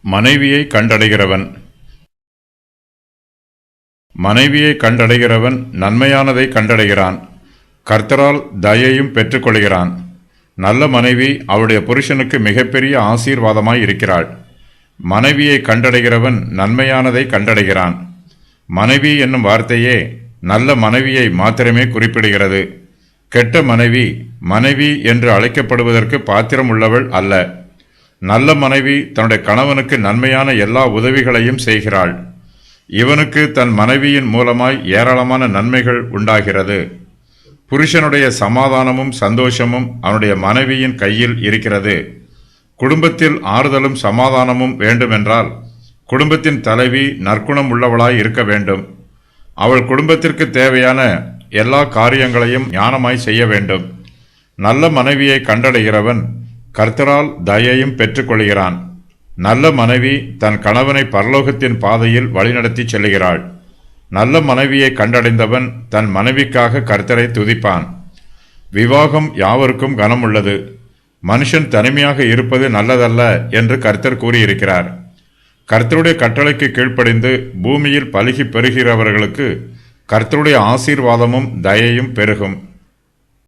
மனைவியை கண்டடைகிறவன். மனைவியை கண்டடைகிறவன் நன்மையானதை கண்டடைகிறான். கர்த்தரால் தயையும் பெற்றுக்கொள்கிறான். நல்ல மனைவி அவருடைய புருஷனுக்கு மிகப்பெரிய ஆசீர்வாதமாய் இருக்கிறாள். மனைவியை கண்டடைகிறவன் நன்மையானதை கண்டடைகிறான். மனைவி என்னும் வார்த்தையே நல்ல மனைவியை மாத்திரமே குறிப்பிடுகிறது. கெட்ட மனைவி மனைவி என்று அழைக்கப்படுவதற்கு பாத்திரம் உள்ளவள் அல்ல. நல்ல மனைவி தன்னுடைய கணவனுக்கு நன்மையான எல்லா உதவிகளையும் செய்கிறாள். இவனுக்கு தன் மனைவியின் மூலமாய் ஏராளமான நன்மைகள் உண்டாகிறது. புருஷனுடைய சமாதானமும் சந்தோஷமும் அவனுடைய மனைவியின் கையில் இருக்கிறது. குடும்பத்தில் ஆறுதலும் சமாதானமும் வேண்டுமென்றால் குடும்பத்தின் தலைவி நற்குணம் உள்ளவளாய் இருக்க வேண்டும். அவள் குடும்பத்திற்கு தேவையான எல்லா காரியங்களையும் ஞானமாய் செய்ய வேண்டும். நல்ல மனைவியை கண்டடைகிறவன் கர்த்தரால் தயையும் பெற்றுக்கொள்கிறான். நல்ல மனைவி தன் கணவனை பரலோகத்தின் பாதையில் வழிநடத்தி செல்லுகிறாள். நல்ல மனைவியை கண்டடைந்தவன் தன் மனைவிக்காக கர்த்தரை துதிப்பான். விவாகம் யாவருக்கும் கனம் உள்ளது. மனுஷன் தனிமையாக இருப்பது நல்லதல்ல என்று கர்த்தர் கூறியிருக்கிறார். கர்த்தருடைய கட்டளைக்கு கீழ்ப்படிந்து பூமியில் பலுகி பெறுகிறவர்களுக்கு கர்த்தருடைய ஆசீர்வாதமும் தயையும் பெருகும்.